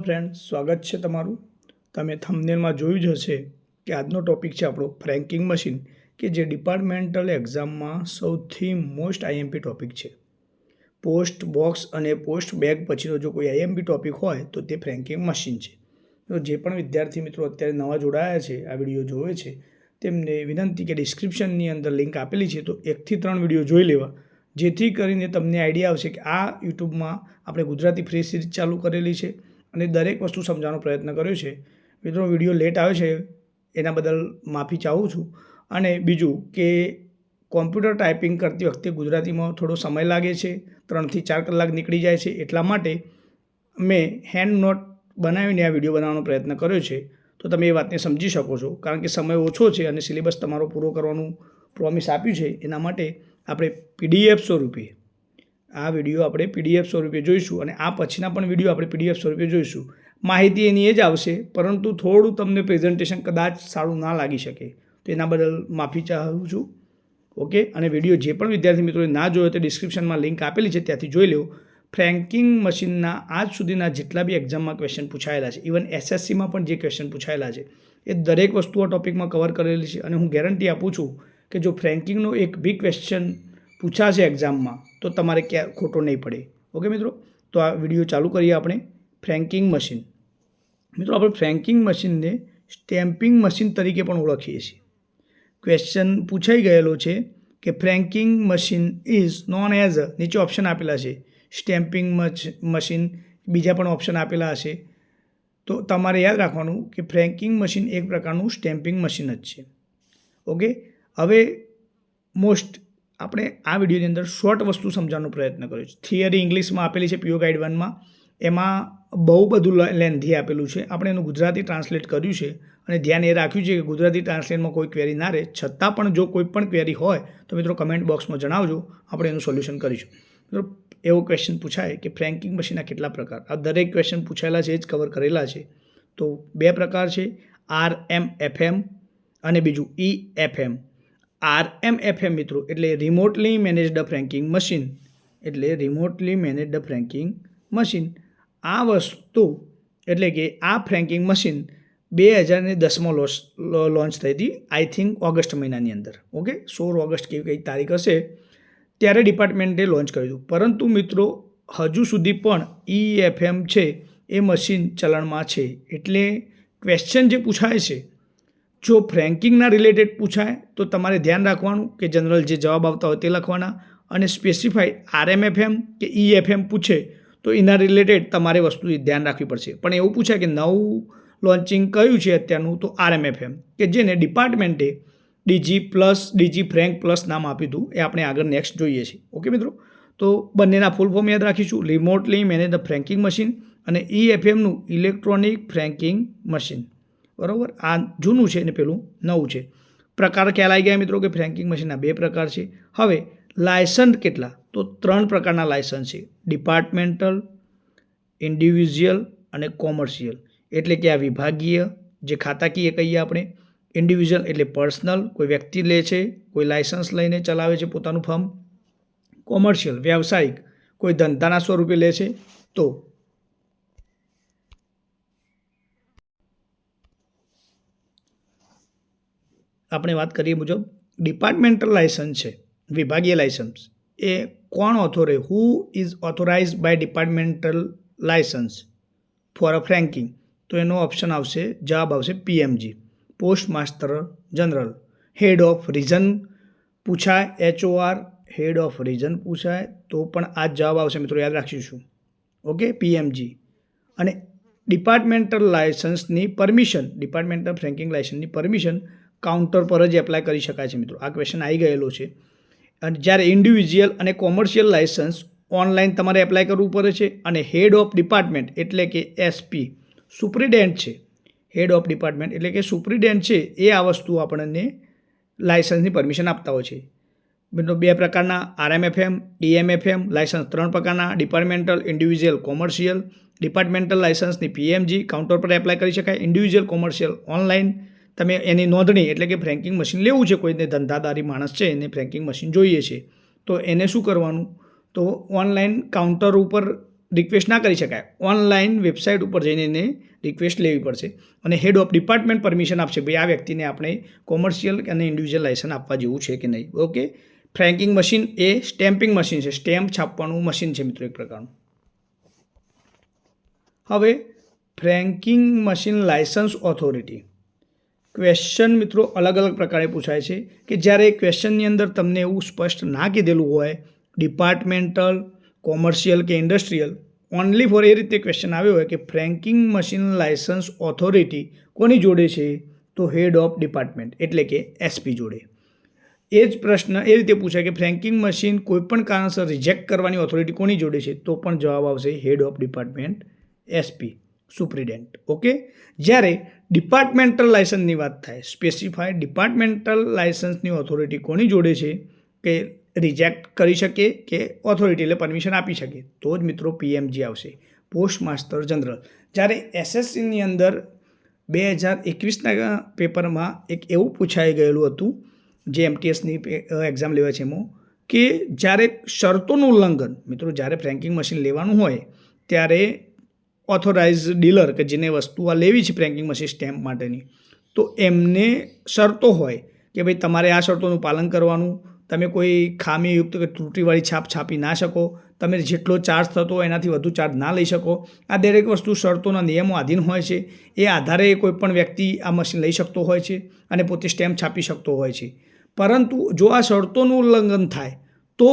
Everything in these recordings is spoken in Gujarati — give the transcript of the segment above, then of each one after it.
ફ્રેન્ડ, સ્વાગત છે તમારું. તમે થંબનેલમાં જોયું જ હશે કે આજનો ટોપિક છે આપણો ફ્રેન્કિંગ મશીન, કે જે ડિપાર્ટમેન્ટલ એક્ઝામમાં સૌથી મોસ્ટ આઈએમપી ટોપિક છે. પોસ્ટ બોક્સ અને પોસ્ટ બેગ પછીનો જો કોઈ આઈએમપી ટોપિક હોય તો તે ફ્રેન્કિંગ મશીન છે. તો જે પણ વિદ્યાર્થી મિત્રો અત્યારે નવા જોડાયા છે, આ વિડીયો જોવે છે, તેમને વિનંતી કે ડિસ્ક્રિપ્શનની અંદર લિંક આપેલી છે, તો 1 થી 3 વિડીયો જોઈ લેવા, જેથી કરીને તમને આઈડિયા આવશે કે આ યુટ્યુબમાં આપણે ગુજરાતી ફ્રી સિરીઝ ચાલુ કરેલી છે અને દરેક વસ્તુ સમજવાનો પ્રયત્ન કર્યો છે. મિત્રો, વિડીયો લેટ આવે છે એના બદલ માફી ચાહું છું. અને બીજું કે કોમ્પ્યુટર ટાઈપિંગ કરતી વખતે ગુજરાતીમાં થોડો સમય લાગે છે, 3 થી 4 કલાક નીકળી જાય છે. એટલા માટે મેં હેન્ડ નોટ બનાવીને આ વિડીયો બનાવવાનો પ્રયત્ન કર્યો છે. તો તમે એ વાતને સમજી શકો છો, કારણ કે સમય ઓછો છે અને સિલેબસ તમારો પૂરો કરવાનું પ્રોમિસ આપ્યું છે. એના માટે આપણે પીડીએફ સ્વરૂપે આ વિડીયો આપણે પીડીએફ સ્વરૂપે જોઈશું અને આ પછીના પણ વિડીયો આપણે પીડીએફ સ્વરૂપે જોઈશું. માહિતી એની એ જ આવશે, પરંતુ થોડું તમને પ્રેઝન્ટેશન કદાચ સારું ના લાગી શકે, તો એના બદલ માફી ચાહું છું. ઓકે. અને વિડીયો જે પણ વિદ્યાર્થી મિત્રોએ ના જોયો તો ડિસ્ક્રિપ્શનમાં લિંક આપેલી છે, ત્યાંથી જોઈ લો. ફ્રેન્કિંગ મશીનના આજ સુધીના જેટલા બી એક્ઝામમાં ક્વેશ્ચન પૂછાયેલા છે, ઇવન એસએસસીમાં પણ જે ક્વેશ્ચન પૂછાયેલા છે, એ દરેક વસ્તુઓ ટોપિકમાં કવર કરેલી છે. અને હું ગેરંટી આપું છું કે જો ફ્રેન્કિંગનો એક બી ક્વેશ્ચન પૂછાશે એક્ઝામમાં તો તમારે ક્યાં ખોટો નહીં પડે. ઓકે મિત્રો, તો આ વિડીયો ચાલુ કરીએ આપણે. Franking machine. મિત્રો, આપણે ફ્રેન્કિંગ મશીનને સ્ટેમ્પિંગ મશીન તરીકે પણ ઓળખીએ છીએ. ક્વેશ્ચન પૂછાઈ ગયેલો છે કે franking machine is known as, નીચે ઓપ્શન આપેલા છે, સ્ટેમ્પિંગ મશીન, બીજા પણ ઓપ્શન આપેલા હશે. તો તમારે યાદ રાખવાનું કે ફ્રેન્કિંગ મશીન એક પ્રકારનું સ્ટેમ્પિંગ મશીન જ છે. ઓકે. હવે મોસ્ટ આપણે આ વિડીયોની અંદર શોર્ટ વસ્તુ સમજવાનો પ્રયત્ન કર્યો છે. થિયરી ઇંગ્લિશમાં આપેલી છે પીઓ ગાઈડ 1માં, એમાં બહુ બધું લેન્ધી આપેલું છે. આપણે એનું ગુજરાતી ટ્રાન્સલેટ કર્યું છે અને ધ્યાન એ રાખ્યું છે કે ગુજરાતી ટ્રાન્સલેટમાં કોઈ ક્વેરી ના રહે. છતાં પણ જો કોઈ પણ ક્વેરી હોય તો મિત્રો કમેન્ટ બોક્સમાં જણાવજો, આપણે એનું સોલ્યુશન કરીશું. મિત્રો, એવો ક્વેશ્ચન પૂછાય કે ફ્રેન્કિંગ મશીનના કેટલા પ્રકાર? આ દરેક ક્વેશ્ચન પૂછાયેલા છે એ જ કવર કરેલા છે. તો 2 પ્રકાર છે, RMFM અને બીજું EFM. RMFM મિત્રો એટલે રિમોટલી મેનેજ્ડ ફ્રેન્કિંગ મશીન, એટલે રિમોટલી મેનેજ્ડ ફ્રેન્કિંગ મશીન. આ વસ્તુ એટલે કે આ ફ્રેન્કિંગ મશીન 2010માં લોન્ચ થઈ હતી, આઈ થિંક ઓગસ્ટ મહિનાની અંદર. ઓકે, 16 ઓગસ્ટ કેવી કંઈ તારીખ હશે ત્યારે ડિપાર્ટમેન્ટે લોન્ચ કર્યું હતું. પરંતુ મિત્રો હજુ સુધી પણ EFM છે એ મશીન ચલણમાં છે. એટલે ક્વેશ્ચન જે પૂછાય છે, જો ફ્રેન્કિંગના રિલેટેડ પૂછાય તો તમારે ધ્યાન રાખવાનું કે જનરલ જે જવાબ આવતા હોય તે લખવાના, અને સ્પેસિફાઈડ RMFM કે EFM પૂછે તો એના રિલેટેડ તમારે વસ્તુ ધ્યાન રાખવી પડશે. પણ એવું પૂછાય કે નવું લોન્ચિંગ કયું છે અત્યારનું, તો RMFM, કે જેને ડિપાર્ટમેન્ટે DG ફ્રેન્ક પ્લસ નામ આપ્યું હતું, એ આપણે આગળ નેક્સ્ટ જોઈએ છીએ. ઓકે મિત્રો, તો બંનેના ફૂલ ફોર્મ યાદ રાખીશું, remotely manage the franking machine અને EFMનું ઇલેક્ટ્રોનિક ફ્રેન્કિંગ મશીન. બરાબર, આ જૂનું છે અને પેલું નવું છે. પ્રકાર ખ્યાલ આવી ગયા મિત્રો કે ફ્રેન્કિંગ મશીનના 2 પ્રકાર છે. હવે લાયસન્સ કેટલા? તો 3 પ્રકારના લાયસન્સ છે, ડિપાર્ટમેન્ટલ, ઇન્ડિવિજ્યુઅલ અને કોમર્શિયલ. એટલે કે આ વિભાગીય, જે ખાતાકીય કહીએ આપણે. ઇન્ડિવિજ્યુઅલ એટલે પર્સનલ, કોઈ વ્યક્તિ લે છે, કોઈ લાયસન્સ લઈને ચલાવે છે પોતાનું ફર્મ. કોમર્શિયલ વ્યવસાયિક, કોઈ ધંધાના સ્વરૂપે લે છે. તો આપણે વાત કરીએ મુજબ ડિપાર્ટમેન્ટલ લાયસન્સ છે, વિભાગીય લાયસન્સ, એ કોણ ઓથોરે, who is authorised by departmental licence for a franking? તો એનો ઓપ્શન આવશે, જવાબ આવશે PMG, post master general. Head of region પૂછાય, HOR, હેડ ઓફ રીજન પૂછાય તો પણ આ જવાબ આવશે મિત્રો, યાદ રાખીશું. Okay, PMG. અને ડિપાર્ટમેન્ટલ લાયસન્સની પરમિશન, ડિપાર્ટમેન્ટલ ફ્રેન્કિંગ લાયસન્સની પરમિશન કાઉન્ટર પર જ એપ્લાય કરી શકાય છે મિત્રો. આ ક્વેશ્ચન આવી ગયેલો છે. અને જ્યારે ઇન્ડિવિજ્યુઅલ અને કોમર્શિયલ લાયસન્સ ઓનલાઈન તમારે એપ્લાય કરવું પડે છે. અને હેડ ઓફ ડિપાર્ટમેન્ટ એટલે કે SP, સુપ્રિન્ટેન્ડન્ટ છે. હેડ ઓફ ડિપાર્ટમેન્ટ એટલે કે સુપ્રિન્ટેન્ડન્ટ છે, એ આ વસ્તુ આપણને લાયસન્સની પરમિશન આપતા હોય છે. મિત્રો 2 પ્રકારના RMFM, EMFM લાયસન્સ, 3 પ્રકારના ડિપાર્ટમેન્ટલ, ઇન્ડિવિજ્યુઅલ, કોમર્શિયલ. ડિપાર્ટમેન્ટલ લાયસન્સની PMG કાઉન્ટર પર એપ્લાય કરી શકાય, ઇન્ડિવિજ્યુઅલ કોમર્શિયલ ઓનલાઈન તમે એની નોંધણી, એટલે કે ફ્રેન્કિંગ મશીન લેવું છે, કોઈને ધંધાદારી માણસ છે એને ફ્રેન્કિંગ મશીન જોઈએ છે, તો એને શું કરવાનું, તો ઓનલાઈન કાઉન્ટર ઉપર રિક્વેસ્ટ ના કરી શકાય. ઓનલાઈન વેબસાઇટ ઉપર જઈને એને રિક્વેસ્ટ લેવી પડશે અને હેડ ઓફ ડિપાર્ટમેન્ટ પરમિશન આપશે ભાઈ આ વ્યક્તિને આપણે કોમર્શિયલ અને ઇન્ડિવિજ્યુઅલ લાયસન્સ આપવા જેવું છે કે નહીં. ઓકે. ફ્રેન્કિંગ મશીન એ સ્ટેમ્પિંગ મશીન છે, સ્ટેમ્પ છાપવાનું મશીન છે મિત્રો એક પ્રકારનું. હવે franking machine license authority question મિત્રો અલગ અલગ પ્રકારે પૂછાય છે કે જ્યારે ક્વેશ્ચનની અંદર તમને એવું સ્પષ્ટ ના કીધેલું હોય ડિપાર્ટમેન્ટલ, કોમર્શિયલ કે ઇન્ડસ્ટ્રીયલ, ઓનલી ફોર એ રીતે ક્વેશ્ચન આવ્યો હોય કે ફ્રેન્કિંગ મશીન લાયસન્સ ઓથોરિટી કોની જોડે છે, તો હેડ ઓફ ડિપાર્ટમેન્ટ એટલે કે એસપી જોડે. એ જ પ્રશ્ન એ રીતે પૂછાય કે ફ્રેન્કિંગ મશીન કોઈપણ કારણસર રિજેક્ટ કરવાની ઓથોરિટી કોની જોડે છે, તો પણ જવાબ આવશે head of department, SP, superintendent. Okay. જ્યારે ડિપાર્ટમેન્ટલ લાયસન્સની વાત થાય, સ્પેસિફાઈડ ડિપાર્ટમેન્ટલ લાયસન્સની ઓથોરિટી કોની જોડે છે કે રિજેક્ટ કરી શકે કે ઓથોરિટી એટલે પરમિશન આપી શકે, તો જ મિત્રો પીએમજી આવશે, પોસ્ટ માસ્ટર જનરલ. જ્યારે એસએસસીની અંદર 2021ના પેપરમાં એક એવું પૂછાઈ ગયેલું હતું જે એમટીએસની એક્ઝામ લેવાય છે એમાં કે જ્યારે શરતોનું ઉલ્લંઘન, મિત્રો જ્યારે ફ્રેન્કિંગ મશીન લેવાનું હોય ત્યારે ઓથોરાઇઝ ડીલર કે જેને વસ્તુ આ લેવી છે ફ્રેન્કિંગ મશીન સ્ટેમ્પ માટેની, તો એમને શરતો હોય કે ભાઈ તમારે આ શરતોનું પાલન કરવાનું, તમે કોઈ ખામીયુક્ત કે ત્રુટિવાળી છાપ છાપી ના શકો, તમે જેટલો ચાર્જ થતો હોય એનાથી વધુ ચાર્જ ના લઈ શકો. આ દરેક વસ્તુ શરતોના નિયમો આધીન હોય છે. એ આધારે કોઈપણ વ્યક્તિ આ મશીન લઈ શકતો હોય છે અને પોતે સ્ટેમ્પ છાપી શકતો હોય છે. પરંતુ જો આ શરતોનું ઉલ્લંઘન થાય તો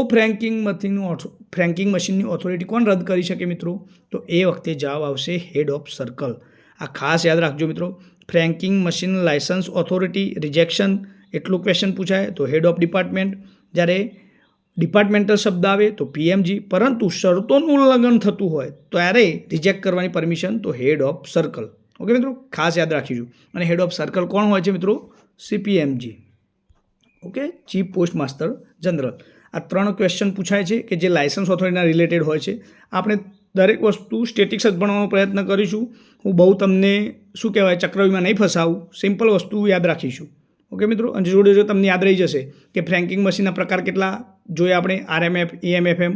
ફ્રેન્કિંગ મશીનની ઓથોરિટી કોણ રદ કરી શકે મિત્રો, તો એ વખતે જવાબ આવશે હેડ ઓફ સર્કલ. આ ખાસ યાદ રાખજો મિત્રો. Franking machine license authority rejection એટલું ક્વેશ્ચન પૂછાય તો હેડ ઓફ ડિપાર્ટમેન્ટ, જ્યારે ડિપાર્ટમેન્ટલ શબ્દ આવે તો પીએમજી, પરંતુ શરતોનું ઉલ્લંઘન થતું હોય ત્યારે રિજેક્ટ કરવાની પરમિશન તો હેડ ઓફ સર્કલ. ઓકે મિત્રો, ખાસ યાદ રાખીશું. અને હેડ ઓફ સર્કલ કોણ હોય છે મિત્રો, CPMG. Okay, chief post master general. આ 3 ક્વેશ્ચન પૂછાય છે કે જે લાયસન્સ ઓથોરિટીના રિલેટેડ હોય છે. આપણે દરેક વસ્તુ સ્ટેટિક્સ જ ભણવાનો પ્રયત્ન કરીશું. હું બહુ તમને શું કહેવાય ચક્રવ્યૂહમાં નહીં ફસાવું, સિમ્પલ વસ્તુ યાદ રાખીશું. ઓકે મિત્રો, અને જોડે જો તમને યાદ રહી જશે કે ફ્રેન્કિંગ મશીનના પ્રકાર કેટલા જોયા આપણે, આરએમએફ, ઈએમએફએમ.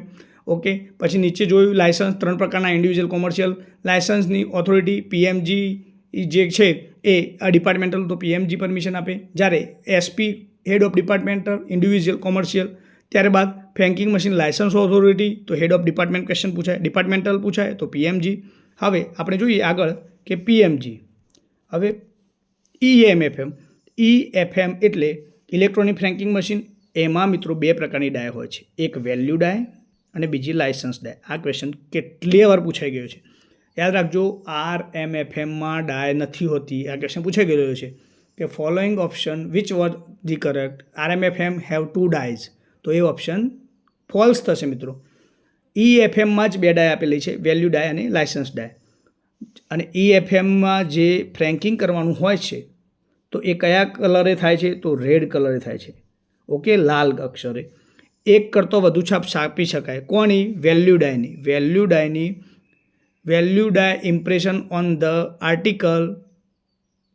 ઓકે, પછી નીચે જોયું લાયસન્સ 3 પ્રકારના, ઇન્ડિવિજ્યુઅલ, કોમર્શિયલ. લાયસન્સની ઓથોરિટી પીએમજી જે છે એ ડિપાર્ટમેન્ટલ તો પીએમજી પરમિશન આપે, જ્યારે SP head of departmental, individual, commercial. ત્યારબાદ ફ્રેન્કિંગ મશીન લાયસન્સ ઓથોરિટી તો હેડ ઓફ ડિપાર્ટમેન્ટ ક્વેશ્ચન પૂછાય, ડિપાર્ટમેન્ટલ પૂછાય તો પીએમજી. હવે આપણે જોઈએ આગળ કે પીએમજી. હવે ઈએમએફએમ. ઈએફએમ એટલે ઇલેક્ટ્રોનિક ફ્રેન્કિંગ મશીન. એમાં મિત્રો 2 પ્રકારની ડાય હોય છે, એક વેલ્યુ ડાય અને બીજી લાયસન્સ ડાય. આ ક્વેશ્ચન કેટલી વાર પૂછાઈ ગયો છે, યાદ રાખજો. આરએમએફએમમાં ડાય નથી હોતી. આ ક્વેશ્ચન પૂછાઈ ગયેલો છે કે following option which was the correct, RMFM have 2 dies, તો એ ઓપ્શન ફોલ્સ થશે મિત્રો. ઈએફએમમાં જ 2 ડાય આપેલી છે, વેલ્યુ ડાય અને લાયસન્સ ડાય. અને ઈએફએમમાં જે ફ્રેન્કિંગ કરવાનું હોય છે તો એ કયા કલરે થાય છે, તો રેડ કલરે થાય છે. ઓકે, લાલ અક્ષરે. એક કરતો વધુ છાપ છાપી શકાય. કોની? વેલ્યુ ડાયની. Value die impression on the article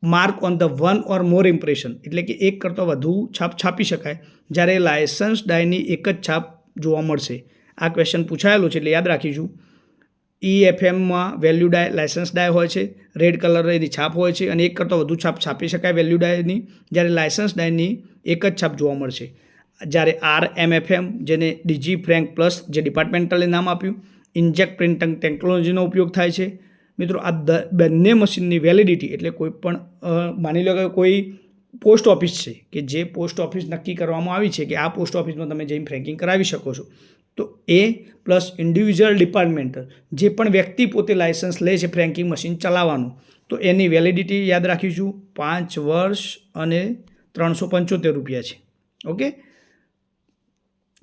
mark on the 1 or more impression, એટલે કે એક કરતાં વધુ છાપ છાપી શકાય, જ્યારે લાયસન્સ ડાયની એક જ છાપ જોવા મળશે. આ ક્વેશ્ચન પૂછાયેલું છે એટલે યાદ રાખીશું. ઈએફએમમાં વેલ્યુ ડાય, લાયસન્સ ડાય હોય છે, રેડ કલરની છાપ હોય છે અને એક કરતાં વધુ છાપ છાપી શકાય વેલ્યુ ડાયની, જ્યારે લાયસન્સ ડાયની એક જ છાપ જોવા મળશે. જ્યારે આરએમએફએમ, જેને ડીજી ફ્રેન્ક પ્લસ જે ડિપાર્ટમેન્ટલે નામ આપ્યું, ઇન્જેક્ટ પ્રિન્ટિંગ ટેકનોલોજીનો ઉપયોગ થાય છે. મિત્રો આ બંને મશીનની વેલિડિટી એટલે કોઈ પણ માની લો કે કોઈ પોસ્ટ ઓફિસ છે કે જે પોસ્ટ ઓફિસ નક્કી કરવામાં આવી છે કે આ પોસ્ટ ઓફિસમાં તમે જઈને ફ્રેન્કિંગ કરાવી શકો છો, તો એ પ્લસ ઇન્ડિવિજ્યુઅલ ડિપાર્ટમેન્ટલ જે પણ વ્યક્તિ પોતે લાયસન્સ લે છે ફ્રેન્કિંગ મશીન ચલાવવાનું, તો એની વેલિડિટી યાદ રાખીશું 5 વર્ષ અને 375 રૂપિયા છે. ઓકે,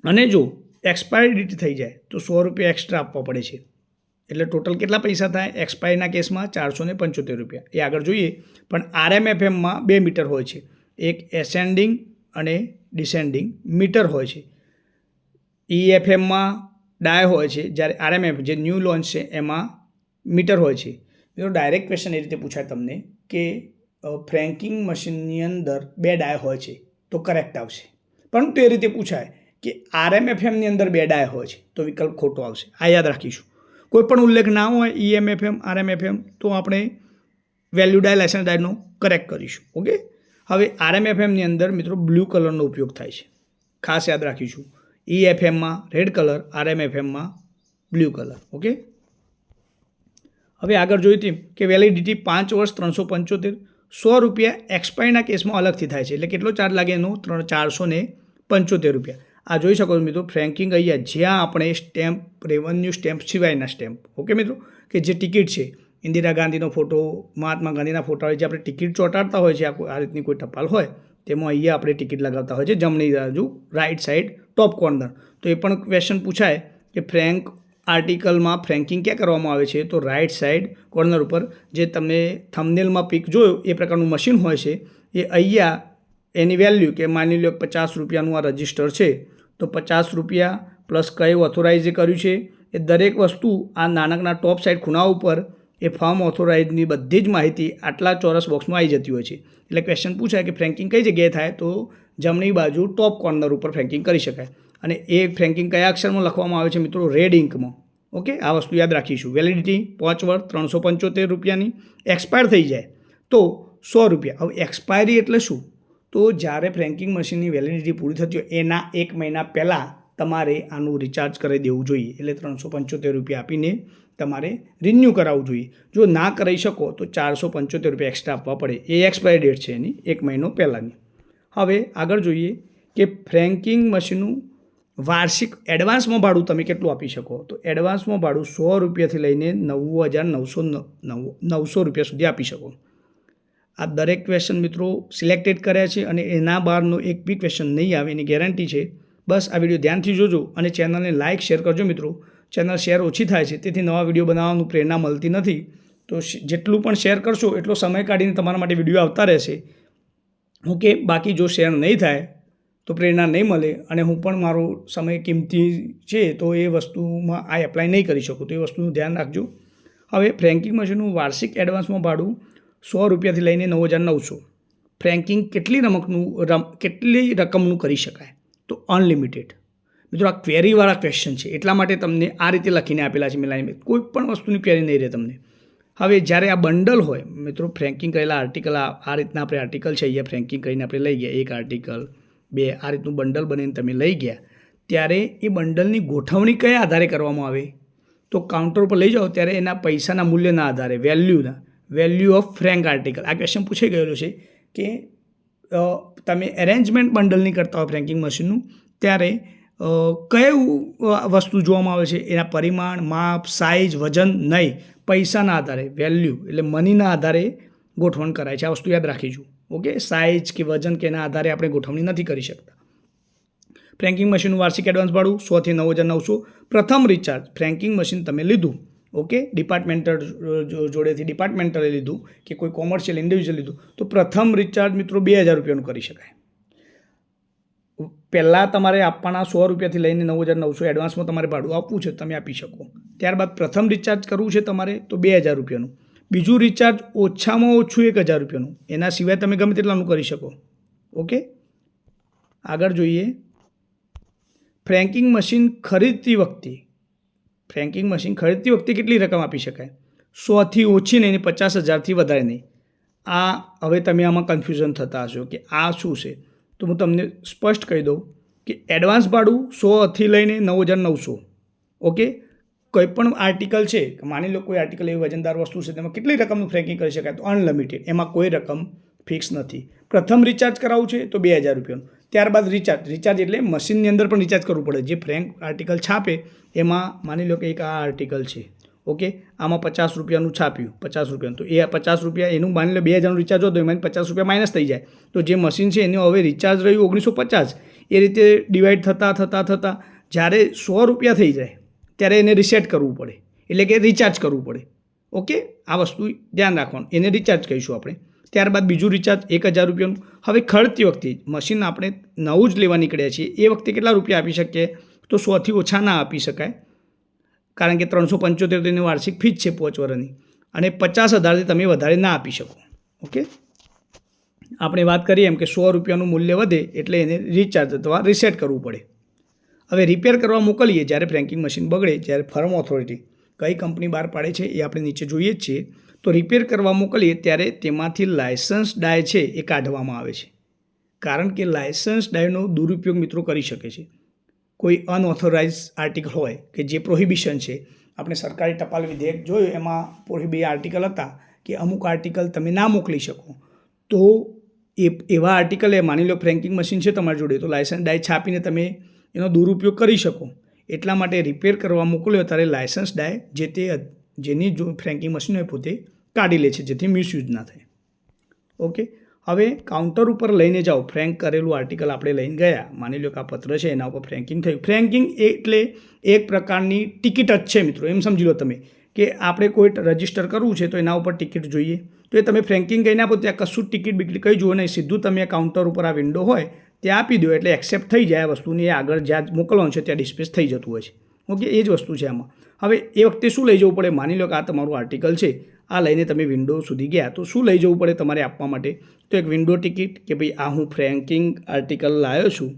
અને જો એક્સપાયરી ડેટ થઈ જાય તો 100 રૂપિયા એક્સ્ટ્રા આપવા પડે છે. એટલે ટોટલ કેટલા પૈસા થાય એક્સપાયરીના કેસમાં? 475 રૂપિયા. એ આગળ જોઈએ. પણ આરએમએફએમમાં 2 મીટર હોય છે, એક એસેન્ડિંગ અને ડિસેન્ડિંગ મીટર હોય છે. ઈએફએમમાં ડાય હોય છે, જ્યારે આરએમએફ જે ન્યૂ લોન્ચ છે એમાં મીટર હોય છે. મિત્રો ડાયરેક્ટ ક્વેશ્ચન એ રીતે પૂછાય તમને કે ફ્રેન્કિંગ મશીનની અંદર 2 ડાય હોય છે તો કરેક્ટ આવશે. પરંતુ એ રીતે પૂછાય કે આરએમએફએમની અંદર 2 ડાય હોય છે તો વિકલ્પ ખોટો આવશે. આ યાદ રાખીશું. કોઈ પણ ઉલ્લેખ ના હોય EMFM RMFM તો આપણે વેલ્યુ ડાય લાઇસન્સ ડાયનો કરેક્ટ કરીશું. ઓકે, હવે RMFMની અંદર મિત્રો બ્લુ કલરનો ઉપયોગ થાય છે, ખાસ યાદ રાખીશું. EFMમાં રેડ કલર, RMFMમાં બ્લુ કલર. ઓકે, હવે આગળ જોયું તેમ કે વેલિડિટી 5 વર્ષ 375, ₹100 એક્સપાયરના કેસમાં અલગથી થાય છે. એટલે કેટલો ચાર્જ લાગે એનો? ₹475. આ જોઈ શકો છો મિત્રો, ફ્રેન્કિંગ અહીંયા જ્યાં આપણે સ્ટેમ્પ, રેવન્યુ સ્ટેમ્પ સિવાયના સ્ટેમ્પ, ઓકે મિત્રો, કે જે ટિકિટ છે, ઇન્દિરા ગાંધીનો ફોટો, મહાત્મા ગાંધીના ફોટા હોય, જે આપણે ટિકિટ ચોંટાડતા હોય છે, આ રીતની કોઈ ટપાલ હોય તેમાં અહીંયા આપણે ટિકિટ લગાવતા હોય છે, જમણી બાજુ રાઇટ સાઈડ ટોપ કોર્નર. તો એ પણ ક્વેશ્ચન પૂછાય કે ફ્રેન્ક આર્ટિકલમાં ફ્રેન્કિંગ ક્યાં કરવામાં આવે છે? તો રાઇટ સાઈડ કોર્નર ઉપર જે તમે થંબનેલમાં પિક જોયો એ પ્રકારનું મશીન હોય છે, એ અહીંયા એની વેલ્યુ કે માની લો ₹50 આ રજિસ્ટર છે, તો ₹50 પ્લસ કયું ઓથોરાઇઝે કર્યું છે એ દરેક વસ્તુ આ નાનકના ટોપ સાઈડ ખૂણા ઉપર એ ફર્મ ઓથોરાઇઝની બધી જ માહિતી આટલા ચોરસ બોક્સમાં આવી જતી હોય છે. એટલે ક્વેશ્ચન પૂછાય કે ફ્રેન્કિંગ કઈ જગ્યાએ થાય? તો જમણી બાજુ ટોપ કોર્નર ઉપર ફ્રેન્કિંગ કરી શકાય. અને એ ફ્રેન્કિંગ કયા અક્ષરમાં લખવામાં આવે છે મિત્રો? રેડ ઇંકમાં. ઓકે, આ વસ્તુ યાદ રાખીશું. વેલિડિટી 5 વર્ષ ₹375, એક્સપાયર થઈ જાય તો ₹100. હવે એક્સપાયરી એટલે શું? તો જ્યારે ફ્રેન્કિંગ મશીનની વેલિડિટી પૂરી થતી હોય એના 1 મહિના પહેલાં તમારે આનું રિચાર્જ કરી દેવું જોઈએ. એટલે ₹375 આપીને તમારે રિન્યૂ કરાવવું જોઈએ. જો ના કરાવી શકો તો ₹475 એક્સ્ટ્રા આપવા પડે. એ એક્સપાયરી ડેટ છે એની 1 મહિનો પહેલાંની. હવે આગળ જોઈએ કે ફ્રેન્કિંગ મશીનનું વાર્ષિક એડવાન્સમાં ભાડું તમે કેટલું આપી શકો? તો એડવાન્સમાં ભાડું ₹100 લઈને ₹9,900 સુધી આપી શકો. આ દરેક ક્વેશ્ચન મિત્રો સિલેક્ટેડ કર્યા છે અને એના બહારનો એક બી ક્વેશ્ચન નહીં આવે એની ગેરંટી છે. બસ આ વિડીયો ધ્યાનથી જોજો અને ચેનલને લાઇક શેર કરજો મિત્રો. ચેનલ શેર ઓછી થાય છે તેથી નવા વિડીયો બનાવવાનું પ્રેરણા મળતી નથી. તો જેટલું પણ શેર કરશો એટલો સમય કાઢીને તમારા માટે વિડીયો આવતા રહેશે. ઓકે, બાકી જો શેર નહીં થાય તો પ્રેરણા નહીં મળે અને હું પણ મારો સમય કિંમતી છે તો એ વસ્તુમાં આ એપ્લાય નહીં કરી શકું. તો એ વસ્તુનું ધ્યાન રાખજો. હવે ફ્રેન્કિંગ મશીનનું વાર્ષિક એડવાન્સમાં ભાડું ₹100 લઈને 9,900. ફ્રેન્કિંગ કેટલી રકમનું કરી શકાય? તો અનલિમિટેડ. મિત્રો આ ક્વેરીવાળા ક્વેશ્ચન છે એટલા માટે તમને આ રીતે લખીને આપેલા છે. મેં કોઈ પણ વસ્તુની ક્વેરી નહીં રહે તમને. હવે જ્યારે આ બંડલ હોય મિત્રો, ફ્રેન્કિંગ કરેલા આર્ટિકલ આ રીતના આપણે આર્ટિકલ છે અહીંયા ફ્રેન્કિંગ કરીને આપણે લઈ ગયા, 1 આર્ટિકલ 2 આ રીતનું બંડલ બનીને તમે લઈ ગયા, ત્યારે એ બંડલની ગોઠવણી કયા આધારે કરવામાં આવે? તો કાઉન્ટર ઉપર લઈ જાઓ ત્યારે એના પૈસાના મૂલ્યના આધારે, વેલ્યુ ઓફ ફ્રેન્ક આર્ટિકલ. આ ક્વેશ્ચન પૂછાઈ ગયેલો છે કે તમે એરેન્જમેન્ટ બંડલની કરતા હોય ફ્રેન્કિંગ મશીનનું ત્યારે કયું વસ્તુ જોવામાં આવે છે? એના પરિમાણ, માપ, સાઇઝ, વજન નહીં, પૈસાના આધારે, વેલ્યુ એટલે મનીના આધારે ગોઠવણ કરાય છે. આ વસ્તુ યાદ રાખીશું. ઓકે, સાઇઝ કે વજન કે એના આધારે આપણે ગોઠવણી નથી કરી શકતા. ફ્રેન્કિંગ મશીનનું વાર્ષિક એડવાન્સ ભાડું 100 થી 9,900. પ્રથમ રિચાર્જ ફ્રેન્કિંગ મશીન તમે લીધું, ઓકે, ડિપાર્ટમેન્ટલ જોડેથી ડિપાર્ટમેન્ટલે લીધું કે કોઈ કોમર્શિયલ ઇન્ડિવિજ્યુઅલ લીધું તો પ્રથમ રિચાર્જ મિત્રો ₹2,000 કરી શકાય. પહેલાં તમારે આપવાના ₹100 થી લઈને 9,900 એડવાન્સમાં તમારે ભાડું આપવું છે, તમે આપી શકો. ત્યારબાદ પ્રથમ રિચાર્જ કરવું છે તમારે તો ₹2,000. બીજું રિચાર્જ ઓછામાં ઓછું ₹1,000. એના સિવાય તમે ગમે તેટલાનું કરી શકો. ઓકે, આગળ જોઈએ. ફ્રેન્કિંગ મશીન ખરીદતી વખતે કેટલી રકમ આપી શકાય? 100 થી ઓછી નહીં, 50,000 થી વધારે નહીં. આ હવે તમે આમાં કન્ફ્યુઝન થતા હશો કે આ શું છે? તો હું તમને સ્પષ્ટ કહી દઉં કે એડવાન્સ ભાડું 100 થી લઈને 9,900. ઓકે, કોઈ પણ આર્ટિકલ છે, માની લો કોઈ આર્ટિકલ એવી વજનદાર વસ્તુ છે તેમાં કેટલી રકમનું ફ્રેન્કિંગ કરી શકાય? તો અનલિમિટેડ, એમાં કોઈ રકમ ફિક્સ નથી. પ્રથમ રિચાર્જ કરાવવું છે તો ₹2,000. ત્યારબાદ રિચાર્જ એટલે મશીનની અંદર પણ રિચાર્જ કરવું પડે. જે ફ્રેન્ક આર્ટિકલ છાપે એમાં માની લો કે એક આ આર્ટિકલ છે, ઓકે, આમાં ₹50 છાપ્યું, ₹50 તો એ ₹50 એનું માની લો 2,000નું રિચાર્જ હોય તો એમાં ₹50 માઇનસ થઈ જાય. તો જે મશીન છે એનું હવે રિચાર્જ રહ્યું 950. એ રીતે ડિવાઈડ થતાં જ્યારે ₹100 થઈ જાય ત્યારે એને રિસેટ કરવું પડે, એટલે કે રિચાર્જ કરવું પડે. ઓકે, આ વસ્તુ ધ્યાન રાખવાનું, એને રિચાર્જ કહીશું આપણે. ત્યારબાદ બીજું રિચાર્જ ₹1,000. હવે ખરીદતી વખતે મશીન આપણે નવું જ લેવા નીકળ્યા છીએ એ વખતે કેટલા રૂપિયા આપી શકીએ? તો 100 થી ઓછા ના આપી શકાય, કારણ કે 375 તેની વાર્ષિક ફીસ છે 5 વર્ષની, અને 50,000થી તમે વધારે ના આપી શકો. ઓકે, આપણે વાત કરીએ એમ કે ₹100નું મૂલ્ય વધે એટલે એને રિચાર્જ અથવા રિસેટ કરવું પડે. હવે રિપેર કરવા મોકલીએ જ્યારે ફ્રેન્કિંગ મશીન બગડે, જ્યારે ફર્મ ઓથોરિટી કઈ કંપની બહાર પાડે છે એ આપણે નીચે જોઈએ જ છીએ. તો રિપેર કરવા મોકલીએ ત્યારે તેમાંથી લાયસન્સ ડાય છે એ કાઢવામાં આવે છે, કારણ કે લાયસન્સ ડાયનો દુરુપયોગ મિત્રો કરી શકે છે. કોઈ અનઓથોરાઇઝ આર્ટિકલ હોય કે જે પ્રોહિબિશન છે, આપણે સરકારી ટપાલ વિધેયક જોયું એમાં બે આર્ટિકલ હતા કે અમુક આર્ટિકલ તમે ના મોકલી શકો. તો એવા આર્ટિકલ માની લો ફ્રેન્કિંગ મશીન છે તમારી જોડે, તો લાયસન્સ ડાય છાપીને તમે એનો દુરુપયોગ કરી શકો. એટલા માટે રિપેર કરવા મોકલ્યો ત્યારે લાયસન્સ ડાય જેની જો ફ્રેન્કિંગ મશીન હોય પોતે કાઢી લે છે, જેથી મિસયુઝ ના થાય. ઓકે, હવે કાઉન્ટર ઉપર લઈને જાઓ. ફ્રેન્ક કરેલું આર્ટિકલ આપણે લઈને ગયા, માની લો કે આ પત્ર છે એના ઉપર ફ્રેન્કિંગ થયું. ફ્રેન્કિંગ એટલે એક પ્રકારની ટિકિટ જ છે મિત્રો, એમ સમજી લો તમે કે આપણે કોઈ રજિસ્ટર કરવું છે તો એના ઉપર ટિકિટ જોઈએ. તો એ તમે ફ્રેન્કિંગ કહીને આપો, ત્યાં કશું ટિકિટ બિકિટ કંઈ જુઓ નહીં, સીધું તમે કાઉન્ટર ઉપર આ વિન્ડો હોય ત્યાં આપી દો એટલે એક્સેપ્ટ થઈ જાય આ વસ્તુની. આગળ જ્યાં મોકલવાનું છે ત્યાં ડિસ્પેચ થઈ જતું હોય છે. ઓકે, એ જ વસ્તુ છે આમાં. હવે એ વખતે શું લઈ જવું પડે? માની લો કે આ તમારું આર્ટિકલ છે, આ લઈને તમે વિન્ડો સુધી ગયા, તો શું લઈ જવું પડે તમારે આપવા માટે? તો એક વિન્ડો ટિકિટ કે ભાઈ આ હું ફ્રેન્કિંગ આર્ટિકલ લાવ્યો છું,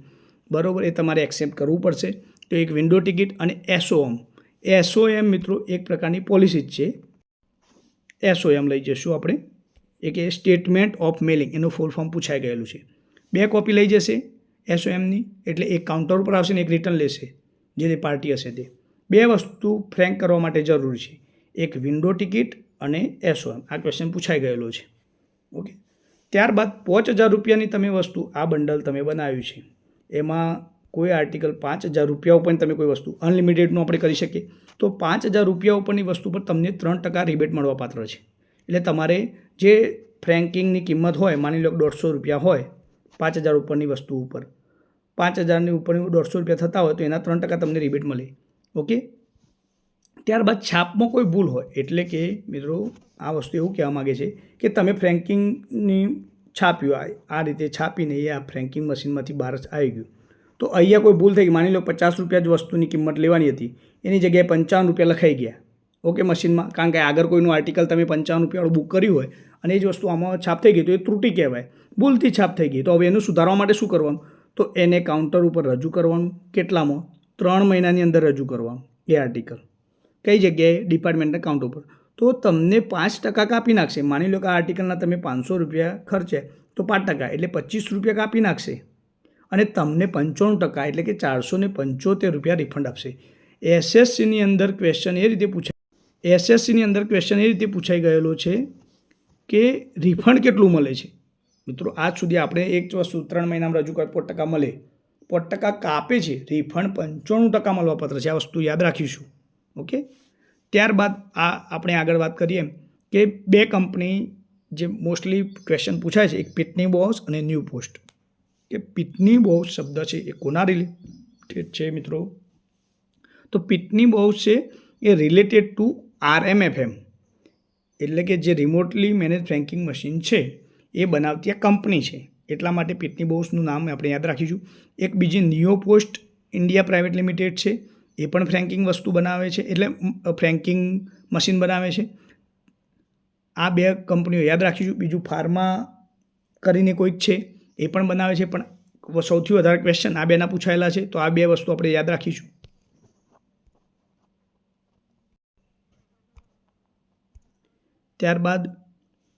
બરાબર, એ તમારે એક્સેપ્ટ કરવું પડશે. તો એક વિન્ડો ટિકિટ અને SOM. SOM મિત્રો એક પ્રકારની પોલિસી જ છે. SOM લઈ જઈશું આપણે. એક એ સ્ટેટમેન્ટ ઓફ મેલિંગ, એનું ફૂલ ફોર્મ પૂછાઈ ગયેલું છે. 2 કોપી લઈ જશે SOMની, એટલે એક કાઉન્ટર ઉપર આવશે ને એક રિટર્ન લેશે જે પાર્ટી હશે તે. 2 વસ્તુ ફ્રેન્ક કરવા માટે જરૂરી છે, એક વિન્ડો ટિકિટ અને SOM. આ ક્વેશ્ચન પૂછાઈ ગયેલો છે. ઓકે, ત્યારબાદ 5000 રૂપિયાની તમે વસ્તુ, આ બંડલ તમે બનાવ્યું છે, એમાં કોઈ આર્ટિકલ 5000 રૂપિયા ઉપર તમે કોઈ વસ્તુ અનલિમિટેડનું આપણે કરી શકીએ. તો 5000 રૂપિયા ઉપરની વસ્તુ પર તમને 3% રિબેટ મળવાપાત્ર છે. એટલે તમારે જે ફ્રેન્કિંગની કિંમત હોય, માની લો 150 રૂપિયા હોય 5000 ઉપરની વસ્તુ ઉપર, 5000ની ઉપરની 150 રૂપિયા થતા હોય તો એના 3% તમને રિબેટ મળે. ઓકે, ત્યારબાદ છાપમાં કોઈ ભૂલ હોય, એટલે કે મિત્રો આ વસ્તુ એવું કહેવા માગે છે કે તમે ફ્રેન્કિંગની છાપ્યું, આ રીતે છાપીને એ આ ફ્રેન્કિંગ મશીનમાંથી બહાર આવી ગયું. તો અહીંયા કોઈ ભૂલ થઈ ગઈ, માની લો 50 રૂપિયા જ વસ્તુની કિંમત લેવાની હતી, એની જગ્યાએ 55 રૂપિયા લખાઈ ગયા. ઓકે, મશીનમાં, કારણ કે આગળ કોઈનું આર્ટિકલ તમે 55 રૂપિયાવાળું બુક કર્યું હોય અને એ જ વસ્તુ આમાં છાપ થઈ ગઈ તો એ ત્રુટિ કહેવાય, ભૂલથી છાપ થઈ ગઈ. તો હવે એનું સુધારવા માટે શું કરવાનું? તો એને કાઉન્ટર ઉપર રજૂ કરવાનું. કેટલામાં? 3 મહિનાની અંદર રજૂ કરવાનું એ આર્ટિકલ. કઈ જગ્યાએ? ડિપાર્ટમેન્ટના કાઉન્ટ ઉપર. તો તમને 5% કાપી નાખશે. માની લો કે આ આર્ટિકલના તમે 500 રૂપિયા ખર્ચે તો 5% એટલે 25 રૂપિયા કાપી નાખશે અને તમને 95% એટલે કે 475 રૂપિયા રિફંડ આપશે. SSCની અંદર ક્વેશ્ચન એ રીતે પૂછાઈ ગયેલો છે કે રિફંડ કેટલું મળે છે. મિત્રો આજ સુધી આપણે એક વસ્તુ 3 મહિનામાં રજૂ કરે 5% મળે, 5% કાપે છે, રિફંડ 95% મળવાપાત્ર છે. આ વસ્તુ યાદ રાખીશું. ઓકે, ત્યારબાદ આપણે આગળ વાત કરીએ કે 2 કંપની જે મોસ્ટલી ક્વેશ્ચન પૂછાય છે, એક પિટની બોસ અને ન્યૂ પોસ્ટ. કે પિટની બોસ શબ્દ છે એ કોના રિલેટેડ છે મિત્રો? તો પિટની બોસ છે એ રિલેટેડ ટુ RMFM, એટલે કે જે રિમોટલી મેનેજ ફ્રેન્કિંગ મશીન છે એ બનાવતી આ કંપની છે. એટલા માટે પિટની બોસનું નામ આપણે યાદ રાખીશું. એક બીજી new post India private limited છે, એ પણ ફ્રેન્કિંગ વસ્તુ બનાવે છે, એટલે ફ્રેન્કિંગ મશીન બનાવે છે. આ 2 કંપનીઓ યાદ રાખીશું. બીજું ફાર્મા કરીને કોઈક છે એ પણ બનાવે છે, પણ સૌથી વધારે ક્વેશ્ચન આ 2ના પૂછાયેલા છે, તો આ 2 વસ્તુ આપણે યાદ રાખીશું. ત્યારબાદ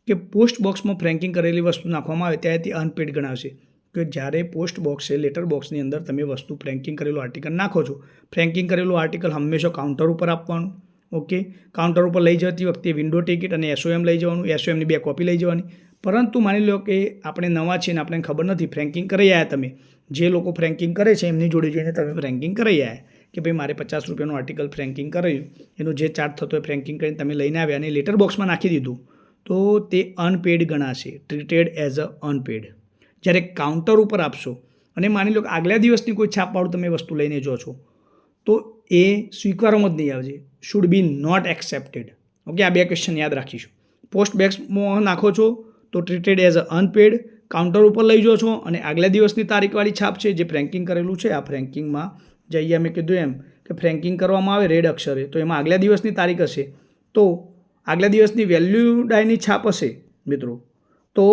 કે પોસ્ટ બોક્સમાં ફ્રેન્કિંગ કરેલી વસ્તુ નાખવામાં આવે ત્યારે તે અનપેડ ગણાવશે. કે જ્યારે પોસ્ટ બોક્સ છે, લેટર બોક્સની અંદર તમે વસ્તુ ફ્રેન્કિંગ કરેલું આર્ટિકલ નાખો છો, ફ્રેન્કિંગ કરેલું આર્ટિકલ હંમેશા કાઉન્ટર ઉપર આપવાનું. ઓકે, કાઉન્ટર ઉપર લઈ જતી વખતે વિન્ડો ટિકિટ અને SOM લઈ જવાનું, SOMની 2 કોપી લઈ જવાની. પરંતુ માની લો કે આપણે નવા છીએ ને આપણે ખબર નથી, ફ્રેન્કિંગ કરી આવ્યા તમે, જે લોકો ફ્રેન્કિંગ કરે છે એમની જોડે જઈને તમે ફ્રેન્કિંગ કરી આવ્યા કે ભાઈ મારે 50 રૂપિયાનું આર્ટિકલ ફ્રેન્કિંગ કર્યું, એનો જે ચાર્જ થતો હોય ફ્રેન્કિંગ કરીને તમે લઈને આવ્યા અને લેટર બોક્સમાં નાખી દીધું, તો તે અનપેડ ગણાશે, ટ્રીટેડ એઝ અ અનપેડ. જ્યારે કાઉન્ટર ઉપર આપશો અને માની લો કે આગલા દિવસની કોઈ છાપવાળું તમે વસ્તુ લઈને જો છો તો એ સ્વીકારવામાં જ નહીં આવશે, should be not accepted. Okay, આ 2 ક્વેશ્ચન યાદ રાખીશું. પોસ્ટ બોક્સમાં નાખો છો તો treated as a unpaid, counter ઉપર લઈ જાઓ છો અને આગલા દિવસની તારીખવાળી છાપ છે જે ફ્રેન્કિંગ કરેલું છે, આ ફ્રેન્કિંગમાં જઈએ અમે કીધું એમ કે ફ્રેન્કિંગ કરવામાં આવે રેડ અક્ષરે, તો એમાં આગલા દિવસની તારીખ હશે, તો આગલા દિવસની વેલ્યુ ડાયની છાપ હશે મિત્રો, તો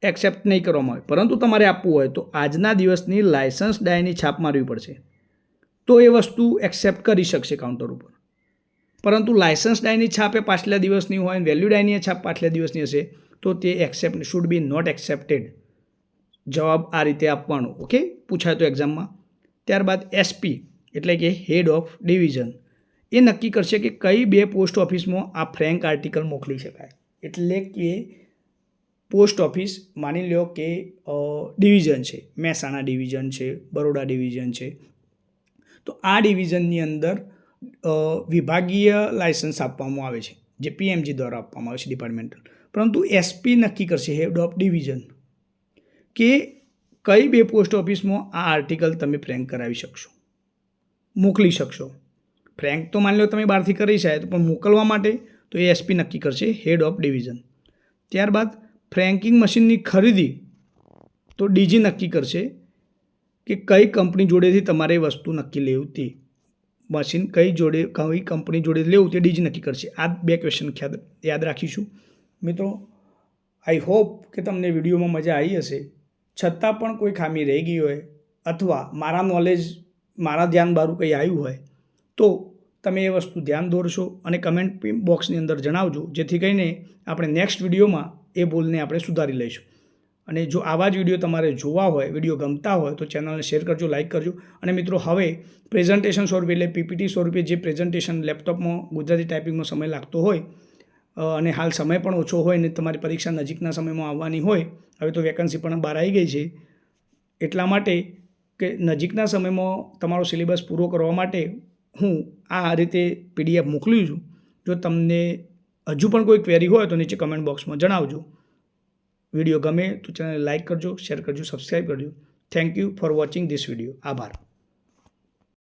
એક્સેપ્ટ નહીં કરવામાં આવે. પરંતુ તમારે આપવું હોય તો આજના દિવસની લાયસન્સ ડાયની છાપ મારવી પડશે, તો એ વસ્તુ એક્સેપ્ટ કરી શકશે કાઉન્ટર ઉપર. પરંતુ લાયસન્સ ડાયની છાપ એ પાછલા દિવસની હોય અને વેલ્યુ ડાયની છાપ પાછલા દિવસની હશે તો તે accept should be not accepted. જવાબ આ રીતે આપવાનો. ઓકે, પૂછાય તો એક્ઝામમાં. ત્યારબાદ એસપી એટલે કે હેડ ઓફ ડિવિઝન એ નક્કી કરશે કે કઈ 2 પોસ્ટ ઓફિસમાં આ ફ્રેન્ક આર્ટિકલ મોકલી શકાય. એટલે કે પોસ્ટ ઓફિસ માની લો કે ડિવિઝન છે, મહેસાણા ડિવિઝન છે, બરોડા ડિવિઝન છે, તો આ ડિવિઝનની અંદર વિભાગીય લાયસન્સ આપવામાં આવે છે જે પીએમજી દ્વારા આપવામાં આવે છે ડિપાર્ટમેન્ટલ. પરંતુ એસપી નક્કી કરશે હેડ ઓફ ડિવિઝન કે કઈ 2 પોસ્ટ ઓફિસમાં આ આર્ટિકલ તમે ફ્રેન્ક કરાવી શકશો, મોકલી શકશો. ફ્રેન્ક તો માની લો તમે બહારથી કરી શકે પણ મોકલવા માટે તો એ એસપી નક્કી કરશે હેડ ઓફ ડિવિઝન. ત્યારબાદ ફ્રેન્કિંગ મશીનની ખરીદી તો ડીજી નક્કી કરશે કે કઈ કંપની જોડેથી તમારે વસ્તુ નક્કી લેવું તે મશીન કઈ કંપની જોડે લેવું તે ડીજી નક્કી કરશે. આ 2 ક્વેશ્ચન યાદ રાખીશું. મિત્રો, આઈ હોપ કે તમને વિડીયોમાં મજા આવી હશે. છતાં પણ કોઈ ખામી રહી ગઈ હોય અથવા મારા ધ્યાન બારું કંઈ આવ્યું હોય તો તમે એ વસ્તુ ધ્યાન દોરશો અને કમેન્ટ બોક્સની અંદર જણાવજો, જેથી કરીને આપણે નેક્સ્ટ વિડીયોમાં એ ભૂલને આપણે સુધારી લઈશું. અને જો આવા જ વિડીયો તમારે જોવા હોય, વિડીયો ગમતા હોય તો ચેનલને શેર કરજો, લાઇક કરજો. અને મિત્રો, હવે પ્રેઝન્ટેશન સ્વરૂપે એટલે પીપીટી સ્વરૂપે જે પ્રેઝન્ટેશન લેપટોપમાં ગુજરાતી ટાઈપિંગમાં સમય લાગતો હોય અને હાલ સમય પણ ઓછો હોય ને તમારી પરીક્ષા નજીકના સમયમાં આવવાની હોય, હવે તો વેકન્સી પણ બહાર આવી ગઈ છે, એટલા માટે કે નજીકના સમયમાં તમારો સિલેબસ પૂરો કરવા માટે હું આ રીતે પીડીએફ મોકલું છું. જો તમને હજુ પણ કોઈ ક્વેરી હોય તો નીચે કમેન્ટ બોક્સમાં જણાવજો. વિડીયો ગમે તો ચેનલને લાઇક કરજો, શેર કરજો, સબસ્ક્રાઈબ કરજો. Thank you for watching this video. આભાર.